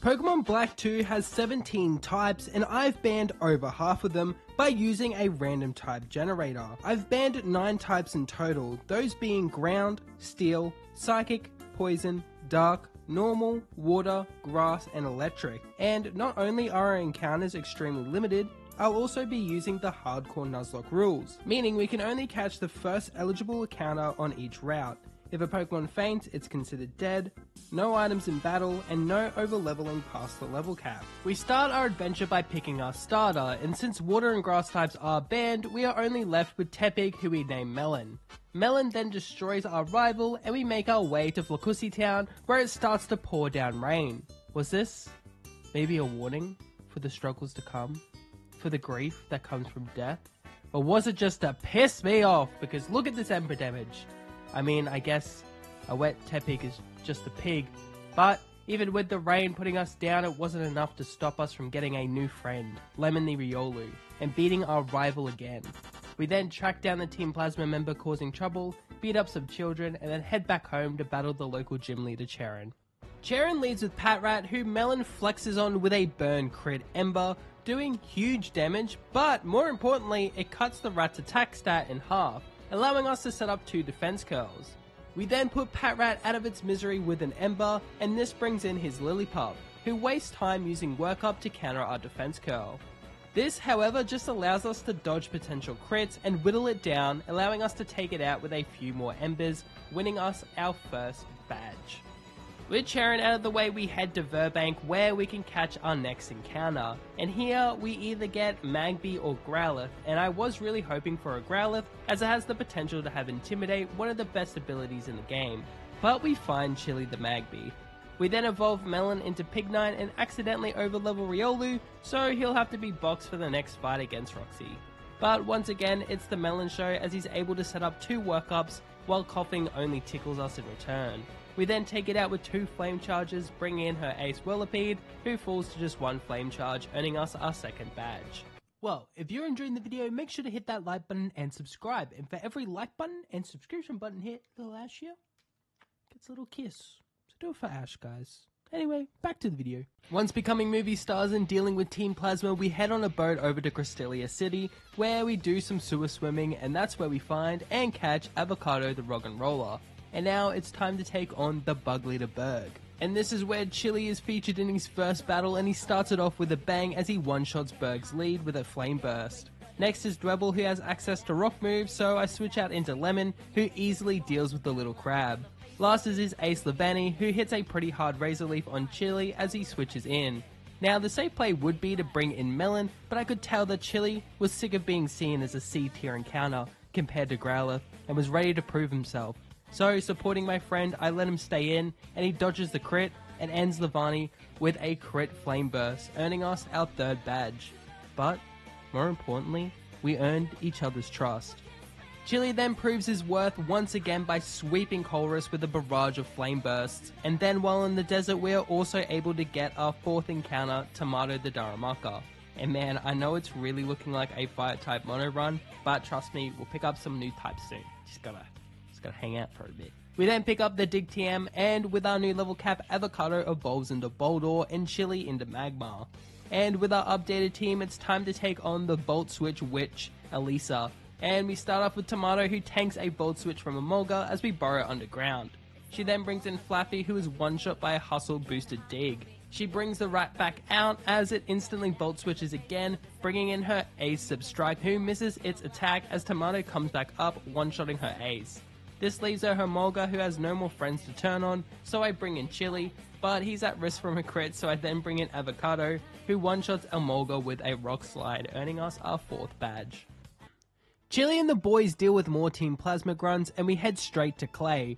Pokemon Black 2 has 17 types, and I've banned over half of them by using a random type generator. I've banned 9 types in total, those being Ground, Steel, Psychic, Poison, Dark, Normal, Water, Grass, and Electric. And not only are our encounters extremely limited, I'll also be using the hardcore Nuzlocke rules, meaning we can only catch the first eligible encounter on each route. If a Pokemon faints, it's considered dead, no items in battle, and no over-leveling past the level cap. We start our adventure by picking our starter, and since water and grass types are banned, we are only left with Tepig, who we name Melon. Melon then destroys our rival, and we make our way to Flacussy Town, where it starts to pour down rain. Was this maybe a warning for the struggles to come? For the grief that comes from death? Or was it just to piss me off? Because look at this ember damage. I mean, I guess a wet Tepig is just a pig, but even with the rain putting us down, it wasn't enough to stop us from getting a new friend, Lemon the Riolu, and beating our rival again. We then track down the Team Plasma member causing trouble, beat up some children, and then head back home to battle the local gym leader Charon. Charon leads with Patrat, who Melon flexes on with a burn crit Ember, doing huge damage, but more importantly, it cuts the rat's attack stat in half, allowing us to set up 2 defense curls. We then put Patrat out of its misery with an Ember, and this brings in his Lillipup, who wastes time using Work Up to counter our defense curl. This, however, just allows us to dodge potential crits and whittle it down, allowing us to take it out with a few more Embers, winning us our first badge. With Charon out of the way, we head to Verbank, where we can catch our next encounter. And here, we either get Magby or Growlithe, and I was really hoping for a Growlithe, as it has the potential to have Intimidate, one of the best abilities in the game. But we find Chili the Magby. We then evolve Melon into Pignine and accidentally overlevel Riolu, so he'll have to be boxed for the next fight against Roxy. But once again, it's the Melon show, as he's able to set up 2 workups, while coughing only tickles us in return. We then take it out with 2 flame charges, bringing in her ace Whirlipede, who falls to just 1 flame charge, earning us our second badge. Well, if you're enjoying the video, make sure to hit that like button and subscribe. And for every like button and subscription button hit, little Ash here gets a little kiss. So do it for Ash, guys. Anyway, back to the video. Once becoming movie stars and dealing with Team Plasma, we head on a boat over to Crystalia City, where we do some sewer swimming, and that's where we find and catch Avocado the Roggenrola. And now it's time to take on the Bug Leader Berg. And this is where Chili is featured in his first battle, and he starts it off with a bang as he one-shots Berg's lead with a Flame Burst. Next is Dwebble, who has access to rock moves, so I switch out into Lemon, who easily deals with the little crab. Last is his ace Levani, who hits a pretty hard Razor Leaf on Chili as he switches in. Now the safe play would be to bring in Melon, but I could tell that Chili was sick of being seen as a C-tier encounter compared to Growlithe, and was ready to prove himself. So, supporting my friend, I let him stay in, and he dodges the crit, and ends Levani with a crit Flame Burst, earning us our 3rd badge. But, more importantly, we earned each other's trust. Chili then proves his worth once again by sweeping Colress with a barrage of Flame Bursts, and then while in the desert we are also able to get our 4th encounter, Tomato the Darumaka. And man, I know it's really looking like a Fire-type mono run, but trust me, we'll pick up some new types soon. Just gotta hang out for a bit. We then pick up the Dig TM, and with our new level cap, Avocado evolves into Boldore and Chili into Magmar. And with our updated team, it's time to take on the Volt Switch Witch, Elisa. And we start off with Tomato, who tanks a Volt Switch from Emolga as we burrow underground. She then brings in Flappy, who is one-shot by a Hustle boosted Dig. She brings the rat back out as it instantly Volt Switches again, bringing in her Ace Substrike, who misses its attack as Tomato comes back up, one-shotting her Ace. This leaves her Molga, who has no more friends to turn on, so I bring in Chili, but he's at risk from a crit, so I then bring in Avocado, who one-shots Emolga with a Rock Slide, earning us our 4th badge. Chili and the boys deal with more Team Plasma grunts, and we head straight to Clay.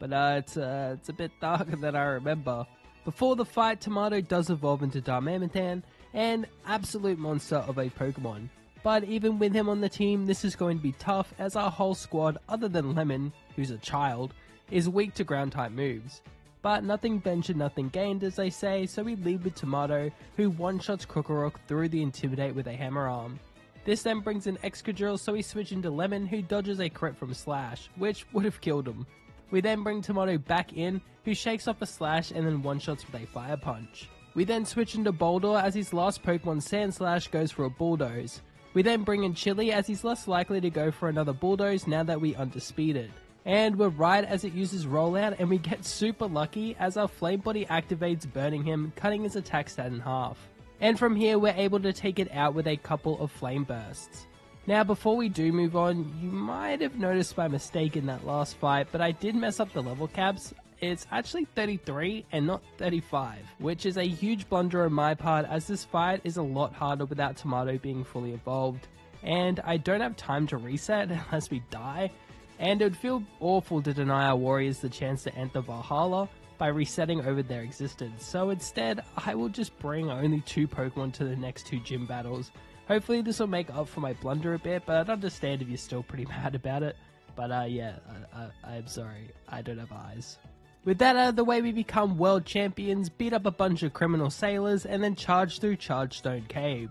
But it's a bit darker than I remember. Before the fight, Tomato does evolve into Darmanitan, an absolute monster of a Pokemon. But even with him on the team, this is going to be tough, as our whole squad, other than Lemon, who's a child, is weak to ground-type moves. But nothing ventured, nothing gained, as they say, so we lead with Tomato, who one-shots Krokorok through the Intimidate with a Hammer Arm. This then brings in Excadrill, so we switch into Lemon, who dodges a crit from Slash, which would have killed him. We then bring Tomato back in, who shakes off a Slash and then one-shots with a Fire Punch. We then switch into Boulder as his last Pokemon Sandslash goes for a Bulldoze. We then bring in Chili as he's less likely to go for another Bulldoze now that we underspeed it. And we're right as it uses Rollout, and we get super lucky as our Flame Body activates, burning him, cutting his attack stat in half. And from here we're able to take it out with a couple of Flame Bursts. Now before we do move on, you might have noticed my mistake in that last fight, but I did mess up the level caps. It's actually 33 and not 35, which is a huge blunder on my part as this fight is a lot harder without Tomato being fully evolved. And I don't have time to reset unless we die. And it would feel awful to deny our warriors the chance to enter Valhalla by resetting over their existence, so instead I will just bring only 2 Pokemon to the next 2 gym battles. Hopefully this will make up for my blunder a bit, but I'd understand if you're still pretty mad about it. But I'm sorry, I don't have eyes. With that out of the way, we become world champions, beat up a bunch of criminal sailors, and then charge through Chargestone Cave.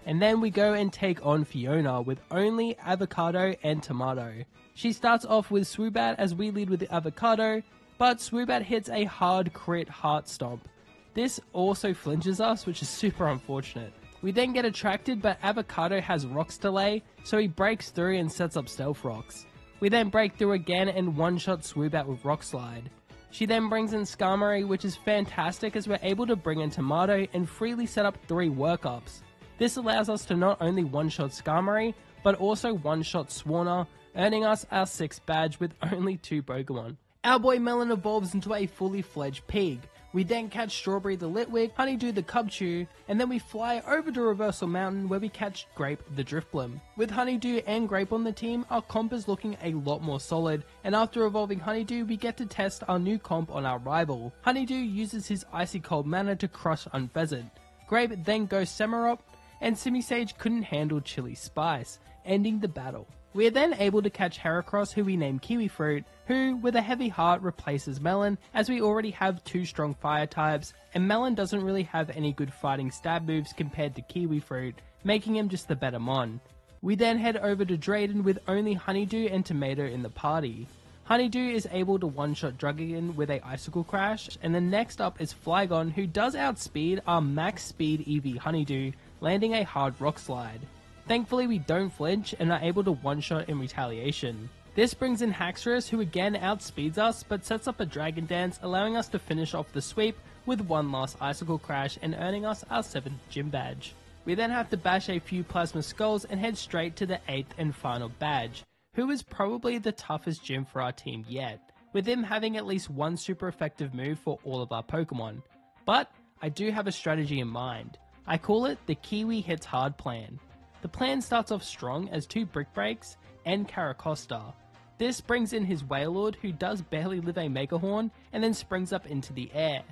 And then we go and take on Fiona with only Avocado and Tomato. She starts off with Swoobat as we lead with the Avocado, but Swoobat hits a hard crit Heart Stomp. This also flinches us, which is super unfortunate. We then get attracted, but Avocado has Rocks Delay, so he breaks through and sets up Stealth Rocks. We then break through again and one-shot Swoobat with Rock Slide. She then brings in Skarmory, which is fantastic as we're able to bring in Tomato and freely set up 3 workups. This allows us to not only one-shot Skarmory, but also one-shot Swarner, earning us our 6th badge with only 2 Pokemon. Our boy Melon evolves into a fully fledged pig. We then catch Strawberry the Litwick, Honeydew the Cubchoo, and then we fly over to Reversal Mountain where we catch Grape the Drifblim. With Honeydew and Grape on the team, our comp is looking a lot more solid, and after evolving Honeydew, we get to test our new comp on our rival. Honeydew uses his Icy Cold mana to crush Unfeathered. Grape then goes Semirop, and Simisage couldn't handle Chili Spice, ending the battle. We are then able to catch Heracross, who we name Kiwifruit, who, with a heavy heart, replaces Melon, as we already have 2 strong fire types, and Melon doesn't really have any good fighting stab moves compared to Kiwifruit, making him just the better mon. We then head over to Drayden with only Honeydew and Tomato in the party. Honeydew is able to one-shot Druggigan with a Icicle Crash, and then next up is Flygon, who does outspeed our max speed EV Honeydew, landing a hard Rock Slide. Thankfully we don't flinch and are able to one-shot in retaliation. This brings in Haxorus, who again outspeeds us but sets up a Dragon Dance, allowing us to finish off the sweep with one last Icicle Crash and earning us our 7th gym badge. We then have to bash a few Plasma Skulls and head straight to the 8th and final badge, who is probably the toughest gym for our team yet, with him having at least 1 super effective move for all of our Pokemon. But I do have a strategy in mind. I call it the Kiwi Hits Hard plan. The plan starts off strong as 2 Brick Breaks and Caracosta. This brings in his Wailord, who does barely live a Mega Horn and then springs up into the air.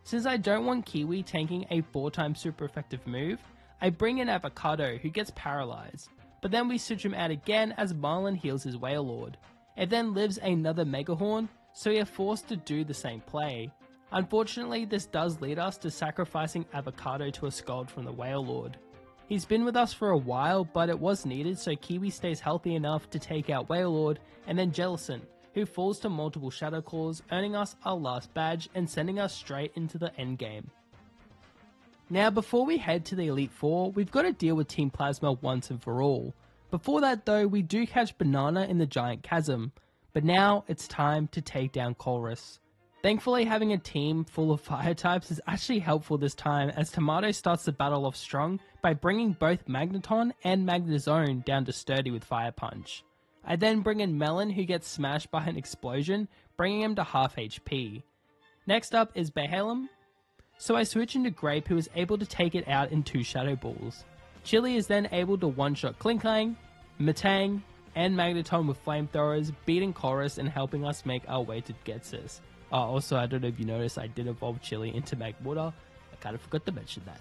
Since I don't want Kiwi tanking a 4-time super effective move, I bring in Avocado, who gets paralyzed, but then we switch him out again as Marlin heals his Wailord. It then lives another Mega Horn, so we are forced to do the same play. Unfortunately, this does lead us to sacrificing Avocado to a Scald from the Wailord. He's been with us for a while, but it was needed so Kiwi stays healthy enough to take out Wailord, and then Jellicent, who falls to multiple Shadow Claws, earning us our last badge and sending us straight into the endgame. Now before we head to the Elite Four, we've got to deal with Team Plasma once and for all. Before that though, we do catch Banana in the Giant Chasm, but now it's time to take down Colress. Thankfully, having a team full of fire types is actually helpful this time, as Tomato starts the battle off strong by bringing both Magneton and Magnezone down to sturdy with Fire Punch. I then bring in Melon, who gets smashed by an explosion, bringing him to half HP. Next up is Behalem, so I switch into Grape, who is able to take it out in 2 Shadow Balls. Chili is then able to one-shot Klinklang, Metang, and Magneton with Flamethrowers, beating Chorus and helping us make our way to Ghetsis. Also, I don't know if you noticed, I did evolve Chili into Magwater. I kind of forgot to mention that.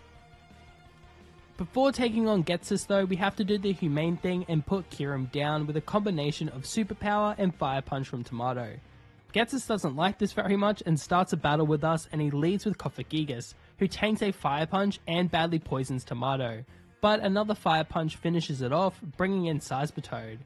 Before taking on Ghetsis though, we have to do the humane thing and put Kyurem down with a combination of Superpower and Fire Punch from Tomato. Ghetsis doesn't like this very much and starts a battle with us, and he leads with Kofagigas, who tanks a Fire Punch and badly poisons Tomato. But another Fire Punch finishes it off, bringing in Seismitoad.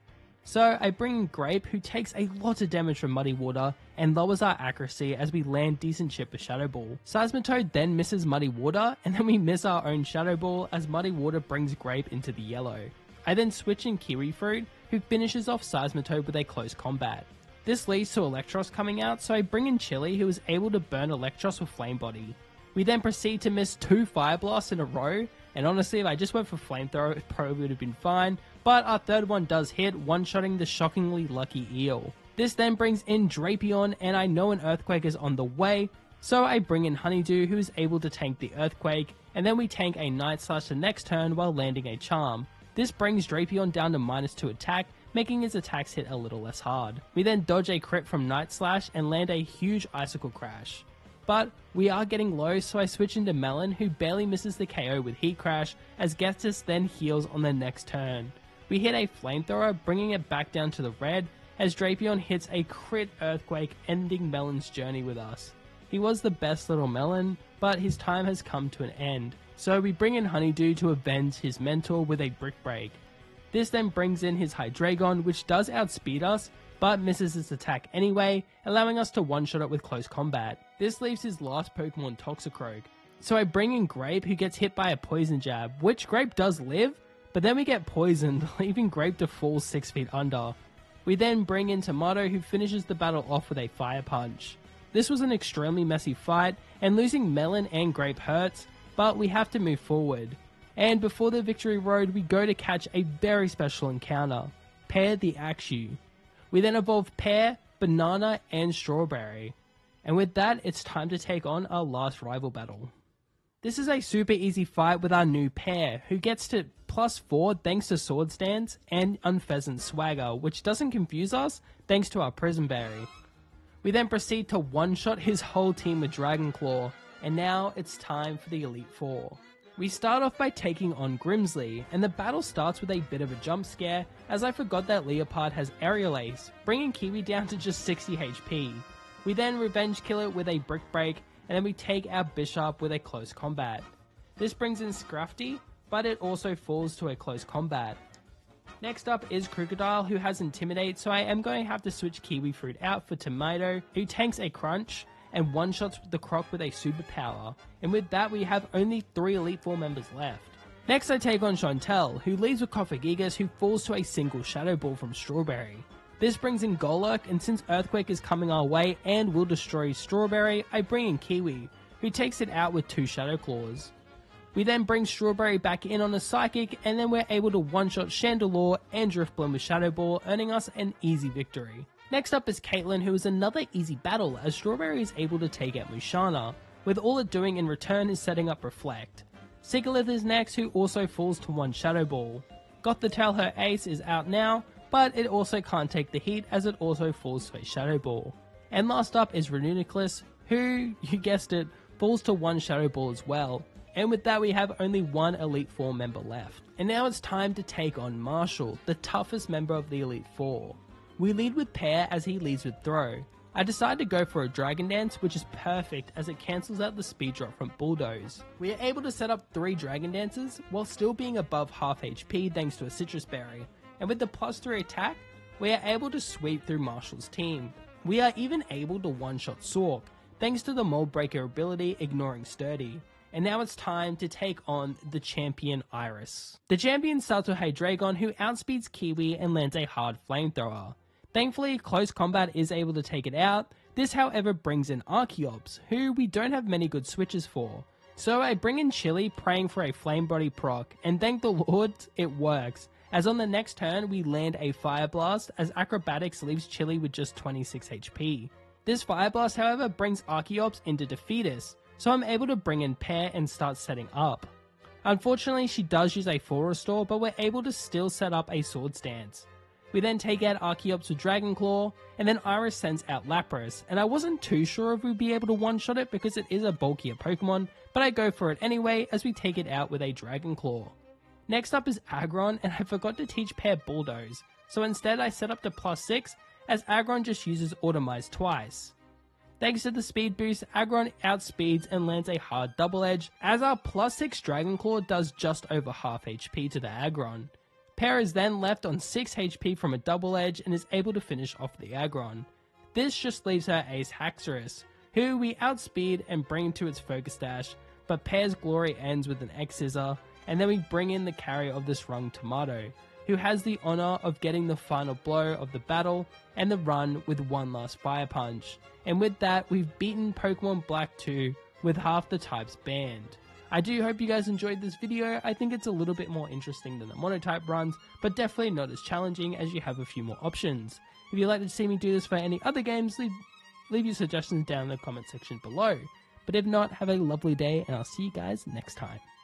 So I bring in Grape, who takes a lot of damage from Muddy Water and lowers our accuracy as we land decent shit with Shadow Ball. Seismitoad then misses Muddy Water, and then we miss our own Shadow Ball as Muddy Water brings Grape into the yellow. I then switch in Kiwi Fruit, who finishes off Seismitoad with a close combat. This leads to Electros coming out, so I bring in Chili, who is able to burn Electros with Flame Body. We then proceed to miss 2 Fire Blasts in a row, and honestly if I just went for Flamethrower it probably would have been fine, but our third one does hit, one-shotting the shockingly lucky Eel. This then brings in Drapion, and I know an Earthquake is on the way, so I bring in Honeydew, who is able to tank the Earthquake, and then we tank a Night Slash the next turn while landing a Charm. This brings Drapion down to -2 attack, making his attacks hit a little less hard. We then dodge a crit from Night Slash and land a huge Icicle Crash. But we are getting low, so I switch into Melon, who barely misses the KO with Heat Crash, as Gethys then heals on the next turn. We hit a Flamethrower, bringing it back down to the red, as Drapion hits a crit Earthquake, ending Melon's journey with us. He was the best little Melon, but his time has come to an end, so we bring in Honeydew to avenge his mentor with a Brick Break. This then brings in his Hydreigon, which does outspeed us, but misses its attack anyway, allowing us to one-shot it with close combat. This leaves his last Pokemon Toxicroak. So I bring in Grape, who gets hit by a Poison Jab, which Grape does live, but then we get poisoned, leaving Grape to fall 6 feet under. We then bring in Tomato, who finishes the battle off with a Fire Punch. This was an extremely messy fight, and losing Melon and Grape hurts, but we have to move forward. And before the victory road, we go to catch a very special encounter, Pear the Axew. We then evolve Pear, Banana, and Strawberry. And with that, it's time to take on our last rival battle. This is a super easy fight with our new Pear, who gets to +4 thanks to Sword Stance and Unpheasant Swagger, which doesn't confuse us thanks to our Prism Berry. We then proceed to one-shot his whole team with Dragon Claw, and now it's time for the Elite Four. We start off by taking on Grimsley, and the battle starts with a bit of a jump scare, as I forgot that Leopard has Aerial Ace, bringing Kiwi down to just 60 HP. We then revenge kill it with a Brick Break, and then we take our Bishop with a close combat. This brings in Scrafty, but it also falls to a close combat. Next up is Crocodile, who has Intimidate, so I am going to have to switch Kiwi Fruit out for Tomato, who tanks a Crunch, and one-shots the Croc with a superpower, and with that we have only 3 Elite Four members left. Next I take on Chantel, who leads with Coffagigas, who falls to a single Shadow Ball from Strawberry. This brings in Golurk, and since Earthquake is coming our way and will destroy Strawberry, I bring in Kiwi, who takes it out with 2 Shadow Claws. We then bring Strawberry back in on a Psychic, and then we're able to one-shot Chandelure and Drifblim with Shadow Ball, earning us an easy victory. Next up is Caitlyn, who is another easy battle, as Strawberry is able to take out Musharna, with all it doing in return is setting up Reflect. Sigalith is next, who also falls to 1 Shadow Ball. Gothitelle, her ace, is out now, but it also can't take the heat as it also falls to a Shadow Ball. And last up is Ranunculus, who, you guessed it, falls to 1 Shadow Ball as well. And with that we have only 1 Elite Four member left. And now it's time to take on Marshall, the toughest member of the Elite Four. We lead with Pear as he leads with Throw. I decided to go for a Dragon Dance, which is perfect as it cancels out the speed drop from Bulldoze. We are able to set up 3 Dragon Dances while still being above half HP thanks to a Citrus Berry, and with the +3 attack, we are able to sweep through Marshall's team. We are even able to one-shot Sork, thanks to the Mold Breaker ability ignoring Sturdy. And now it's time to take on the champion Iris. The champion starts with Hydreigon, who outspeeds Kiwi and lands a hard Flamethrower. Thankfully, close combat is able to take it out. This however brings in Archeops, who we don't have many good switches for. So I bring in Chili, praying for a Flame Body proc, and thank the Lord it works, as on the next turn we land a Fire Blast as Acrobatics leaves Chili with just 26 HP. This Fire Blast however brings Archeops into Defeatus, so I'm able to bring in Pear and start setting up. Unfortunately she does use a Full Restore, but we're able to still set up a Sword Stance. We then take out Archeops with Dragon Claw, and then Iris sends out Lapras, and I wasn't too sure if we'd be able to one-shot it because it is a bulkier Pokemon, but I go for it anyway as we take it out with a Dragon Claw. Next up is Agron, and I forgot to teach Pear Bulldoze, so instead I set up to +6 as Agron just uses Automize twice. Thanks to the speed boost, Agron outspeeds and lands a hard double edge, as our +6 Dragon Claw does just over half HP to the Agron. Pear is then left on 6 HP from a double edge and is able to finish off the Agron. This just leaves her ace Haxorus, who we outspeed and bring to its focus dash, but Pear's glory ends with an X-Scissor, and then we bring in the carry of the Sprung Tomato, who has the honour of getting the final blow of the battle and the run with one last Fire Punch. And with that, we've beaten Pokemon Black 2 with half the types banned. I do hope you guys enjoyed this video. I think it's a little bit more interesting than the monotype runs, but definitely not as challenging as you have a few more options. If you'd like to see me do this for any other games, leave your suggestions down in the comment section below. But if not, have a lovely day and I'll see you guys next time.